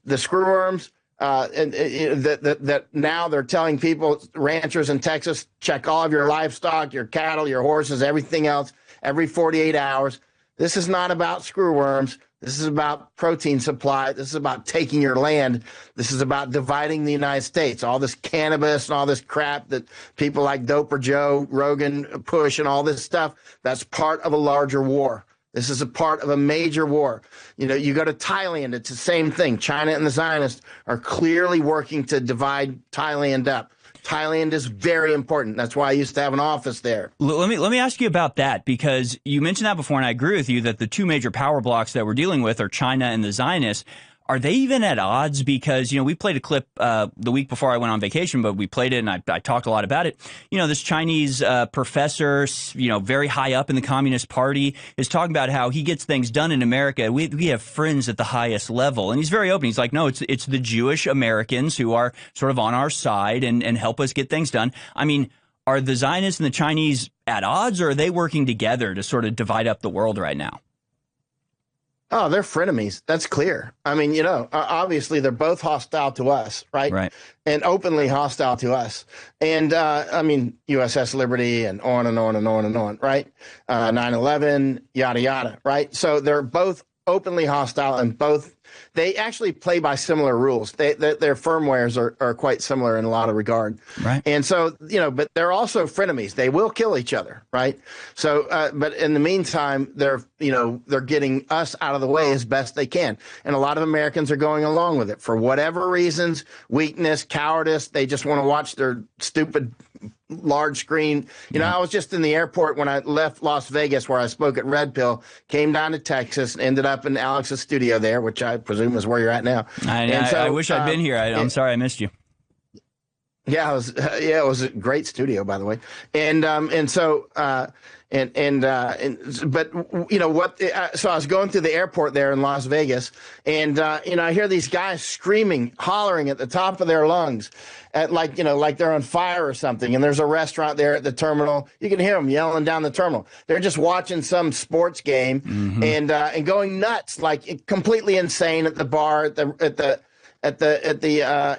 The screwworms, that now they're telling people, ranchers in Texas, check all of your livestock, your cattle, your horses, everything else, every 48 hours. This is not about screwworms. This is about protein supply. This is about taking your land. This is about dividing the United States. All this cannabis and all this crap that people like Doper Joe, Rogan push and all this stuff, that's part of a larger war. This is a part of a major war. You know, you go to Thailand, it's the same thing. China and the Zionists are clearly working to divide Thailand up. Thailand is very important. That's why I used to have an office there. Let me ask you about that, because you mentioned that before, and I agree with you that the two major power blocks that we're dealing with are China and the Zionists. Are they even at odds? Because, you know, we played a clip the week before I went on vacation, but we played it and I talked a lot about it. You know, this Chinese professor, you know, very high up in the Communist Party, is talking about how he gets things done in America. We have friends at the highest level. And he's very open. He's like, no, it's the Jewish Americans who are sort of on our side and help us get things done. I mean, are the Zionists and the Chinese at odds, or are they working together to sort of divide up the world right now? Oh, they're frenemies. That's clear. I mean, you know, obviously they're both hostile to us, right? Right. And openly hostile to us. And, I mean, USS Liberty and on and on and on and on, right? 9/11, yada, yada, right? So they're both openly hostile, and both, they actually play by similar rules. Their firmwares are quite similar in a lot of regard. Right. And so, you know, but they're also frenemies. They will kill each other, right? So, but in the meantime, they're getting us out of the way as best they can. And a lot of Americans are going along with it for whatever reasons, weakness, cowardice. They just want to watch their stupid large screen. You know, I was just in the airport when I left Las Vegas, where I spoke at Red Pill, came down to Texas, and ended up in Alex's studio there, which I presume is where you're at now. I wish I'd been here. I'm sorry I missed you. Yeah, it was a great studio, by the way. But you know what? So I was going through the airport there in Las Vegas, and you know, I hear these guys screaming, hollering at the top of their lungs, at like they're on fire or something. And there's a restaurant there at the terminal. You can hear them yelling down the terminal. They're just watching some sports game and going nuts, like completely insane at the bar at the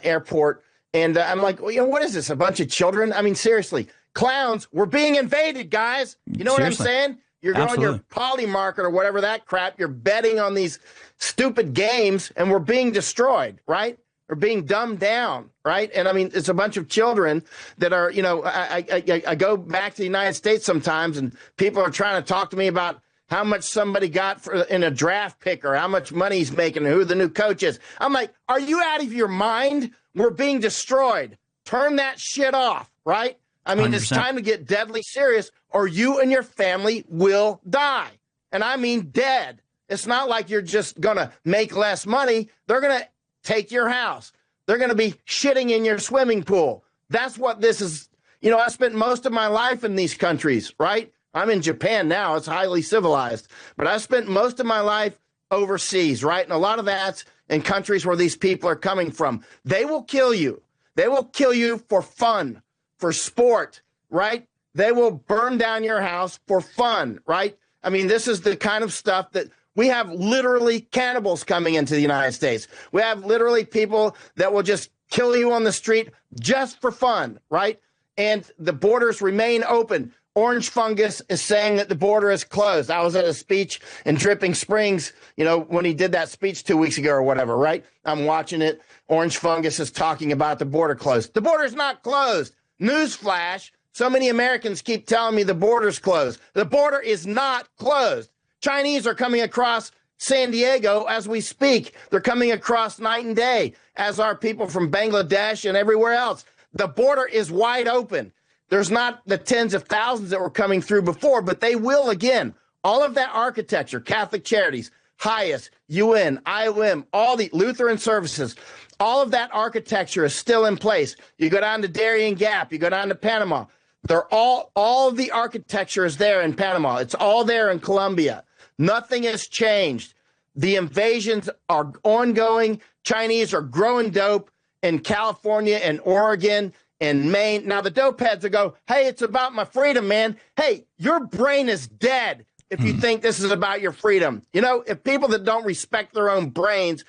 airport. And I'm like, well, you know, what is this? A bunch of children? I mean, seriously, clowns, we're being invaded, guys. You know Seriously. What I'm saying? You're going your poly market or whatever that crap. You're betting on these stupid games, and we're being destroyed, right? We're being dumbed down, right? And I mean, it's a bunch of children that are, you know, I go back to the United States sometimes, and people are trying to talk to me about how much somebody got in a draft pick, or how much money he's making, and who the new coach is. I'm like, are you out of your mind? We're being destroyed. Turn that shit off, right? I mean, 100%. It's time to get deadly serious, or you and your family will die. And I mean dead. It's not like you're just going to make less money. They're going to take your house. They're going to be shitting in your swimming pool. That's what this is. You know, I spent most of my life in these countries, right? I'm in Japan now. It's highly civilized. But I spent most of my life overseas, right? And a lot of that's in countries where these people are coming from. They will kill you. They will kill you for fun, for sport, right? They will burn down your house for fun, right? I mean, this is the kind of stuff that we have literally cannibals coming into the United States. We have literally people that will just kill you on the street just for fun, right? And the borders remain open. Orange Fungus is saying that the border is closed. I was at a speech in Dripping Springs, you know, when he did that speech 2 weeks ago or whatever, right? I'm watching it. Orange Fungus is talking about the border closed. The border's not closed. Newsflash, So many Americans keep telling me the border's closed. The border is not closed. Chinese are coming across San Diego as we speak. They're coming across night and day, as are people from Bangladesh and everywhere else. The border is wide open. There's not the tens of thousands that were coming through before, but they will again. All of that architecture, Catholic Charities, HIAS, UN, IOM, all the Lutheran services, all of that architecture is still in place. You go down to Darien Gap, you go down to Panama. They're all of the architecture is there in Panama. It's all there in Colombia. Nothing has changed. The invasions are ongoing. Chinese are growing dope in California and Oregon and Maine. Now the dope heads will go, hey, it's about my freedom, man. Hey, your brain is dead if you think this is about your freedom. You know, if people that don't respect their own brains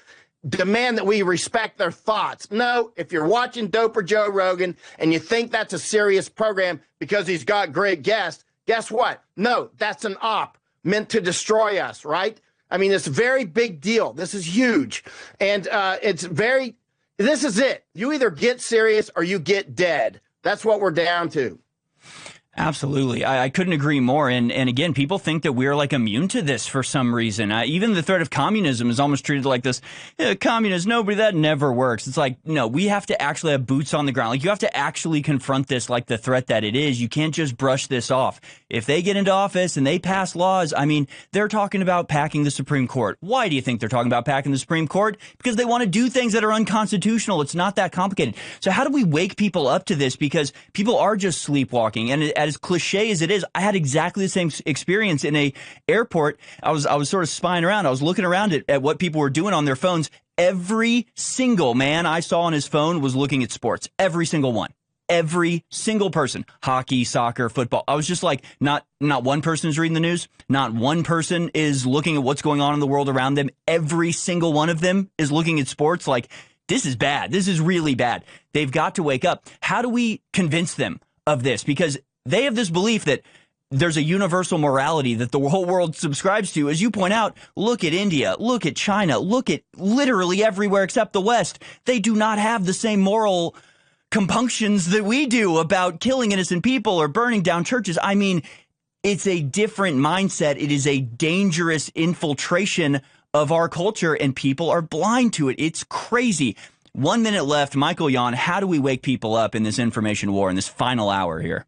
demand that we respect their thoughts. No, if you're watching Dope or Joe Rogan and you think that's a serious program because he's got great guests, guess what? No, that's an op meant to destroy us, right? I mean, it's a very big deal. This is huge. And this is it. You either get serious or you get dead. That's what we're down to. Absolutely. I couldn't agree more. And again, people think that we're like immune to this for some reason. Even the threat of communism is almost treated like this. Communist, nobody, that never works. It's like, no, we have to actually have boots on the ground. Like, you have to actually confront this like the threat that it is. You can't just brush this off. If they get into office and they pass laws, I mean, they're talking about packing the Supreme Court. Why do you think they're talking about packing the Supreme Court? Because they want to do things that are unconstitutional. It's not that complicated. So how do we wake people up to this? Because people are just sleepwalking. And as cliche as it is, I had exactly the same experience in a airport. I was sort of spying around. I was looking around at what people were doing on their phones. Every single man I saw on his phone was looking at sports. Every single one. Every single person. Hockey, soccer, football. I was just like, not one person is reading the news. Not one person is looking at what's going on in the world around them. Every single one of them is looking at sports like, this is bad. This is really bad. They've got to wake up. How do we convince them of this? Because they have this belief that there's a universal morality that the whole world subscribes to. As you point out, look at India, look at China, look at literally everywhere except the West. They do not have the same moral compunctions that we do about killing innocent people or burning down churches. I mean, it's a different mindset. It is a dangerous infiltration of our culture, and people are blind to it. It's crazy. 1 minute left. Michael Yon, how do we wake people up in this information war in this final hour here?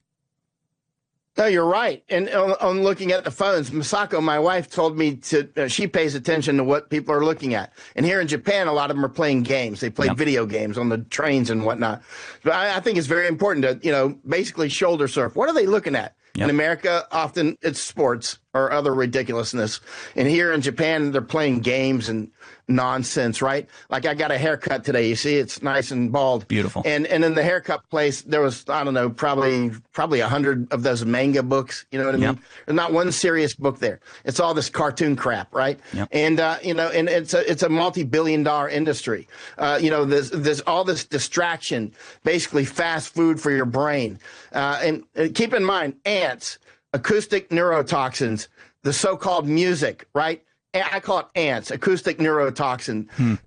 No, you're right. And on looking at the phones, Masako, my wife, told me she pays attention to what people are looking at. And here in Japan, a lot of them are playing games. They play video games on the trains and whatnot. But I think it's very important to, basically shoulder surf. What are they looking at? Yep. In America, often it's sports or other ridiculousness. And here in Japan, they're playing games and nonsense, right? Like, I got a haircut today. You see, it's nice and bald. Beautiful. And in the haircut place, there was, I don't know, probably 100 of those manga books. You know what I mean? There's not one serious book there. It's all this cartoon crap, right? Yep. And, and it's a multi-billion-dollar industry. There's all this distraction, basically fast food for your brain. And keep in mind, ants, acoustic neurotoxins, the so-called music, right? I call it ants, acoustic neurotoxin.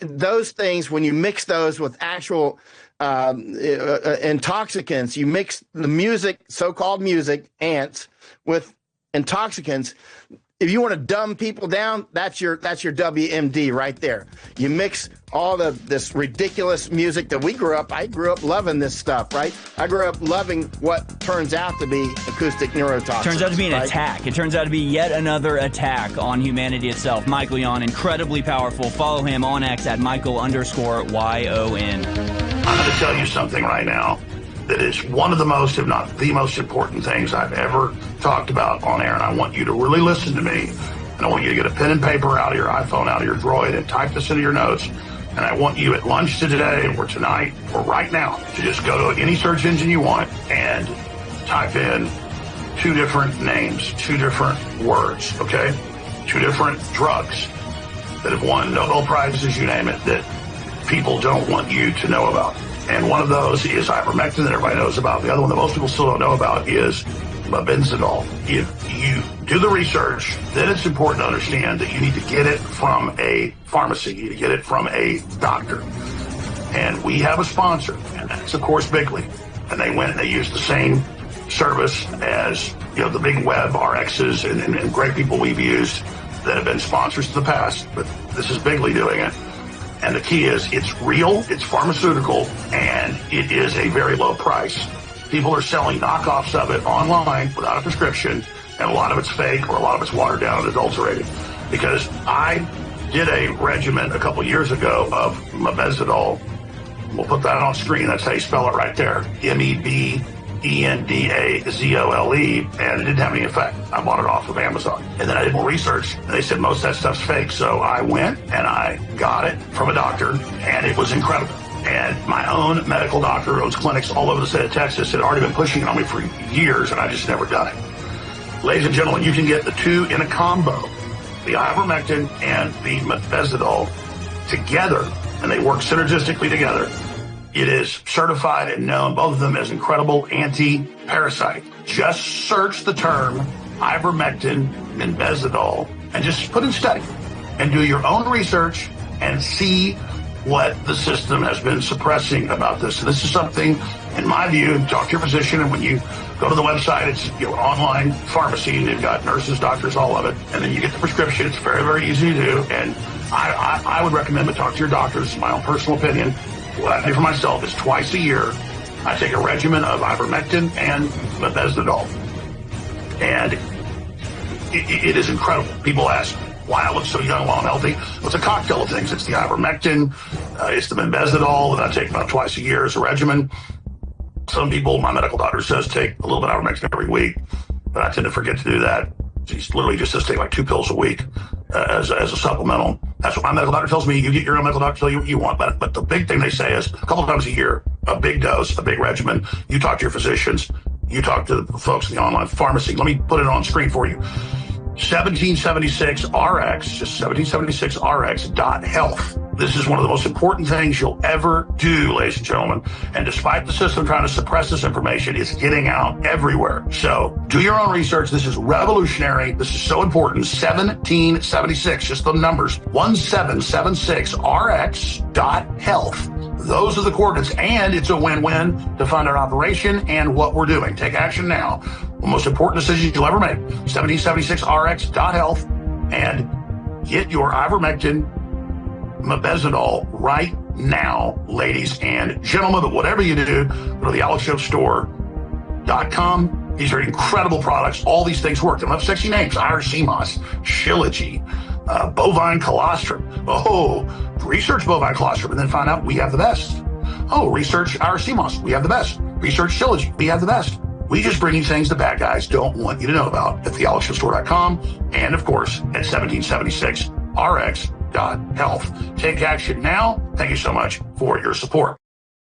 Those things, when you mix those with actual intoxicants, you mix the music, so-called music, ants, with intoxicants. If you want to dumb people down, that's your WMD right there. You mix all this ridiculous music that I grew up loving this stuff, right? I grew up loving what turns out to be acoustic neurotoxins. Turns out to be an attack. It turns out to be yet another attack on humanity itself. Michael Yon, incredibly powerful. Follow him on X at Michael_YON. I'm going to tell you something right now that is one of the most, if not the most important things I've ever talked about on air. And I want you to really listen to me. And I want you to get a pen and paper out of your iPhone, out of your Droid, and type this into your notes. And I want you at lunch today or tonight or right now to just go to any search engine you want and type in 2 different names, 2 different words, okay? 2 different drugs that have won Nobel Prizes, you name it, that people don't want you to know about. And one of those is ivermectin that everybody knows about. The other one that most people still don't know about is benzidol. If you do the research, then it's important to understand that you need to get it from a pharmacy. You need to get it from a doctor. And we have a sponsor, and that's, of course, Bigley. and they went and they used the same service as, the big web RXs and great people we've used that have been sponsors in the past, but this is Bigley doing it. And the key is it's real, it's pharmaceutical, and it is a very low price. People are selling knockoffs of it online without a prescription, and a lot of it's fake or a lot of it's watered down and adulterated. Because I did a regimen a couple years ago of mebendazole. We'll put that on screen. That's how you spell it right there. MEBENDAZOLE, and it didn't have any effect. I bought it off of Amazon. And then I did more research, and they said most of that stuff's fake. So I went and I got it from a doctor, and it was incredible. And my own medical doctor who owns clinics all over the state of Texas had already been pushing it on me for years, and I just never done it. Ladies and gentlemen, you can get the two in a combo, the ivermectin and the mebendazole together, and they work synergistically together. It is certified and known, both of them, as incredible anti-parasite. Just search the term ivermectin and mebendazole and just put in study and do your own research and see what the system has been suppressing about this. And this is something, in my view, talk to your physician, and when you go to the website, it's online pharmacy, and they've got nurses, doctors, all of it, and then you get the prescription. It's very, very easy to do, and I would recommend to talk to your doctors. It's my own personal opinion. What I do for myself is twice a year, I take a regimen of ivermectin and mebendazole. And it is incredible. People ask why I look so young while I'm healthy. Well, it's a cocktail of things. It's the ivermectin, it's the mebendazole that I take about twice a year as a regimen. Some people, my medical doctor says, take a little bit of ivermectin every week, but I tend to forget to do that. He's literally just says take like 2 pills a week as a supplemental. That's what my medical doctor tells me. You get your own medical doctor tell you what you want. But the big thing they say is a couple times a year, a big dose, a big regimen. You talk to your physicians. You talk to the folks in the online pharmacy. Let me put it on screen for you. 1776RX, just 1776RX.health. This is one of the most important things you'll ever do, ladies and gentlemen. And despite the system trying to suppress this information, it's getting out everywhere. So do your own research. This is revolutionary. This is so important. 1776, just the numbers. 1776RX.health. Those are the coordinates, and it's a win-win to fund our operation and what we're doing. Take action now. The most important decision you'll ever make. 1776RX.health, and get your ivermectin, mebendazole right now, ladies and gentlemen. But whatever you do, go to the AlexShowStore.com. These are incredible products. All these things work. They don't have sexy names. Irish sea moss, Shilajit, bovine colostrum. Oh, research bovine colostrum and then find out we have the best. Oh, research Irish sea moss. We have the best. Research Shilajit. We have the best. We just bring you things the bad guys don't want you to know about at the AlexShowStore.com and, of course, at 1776RX.health. Take action now. Thank you so much for your support.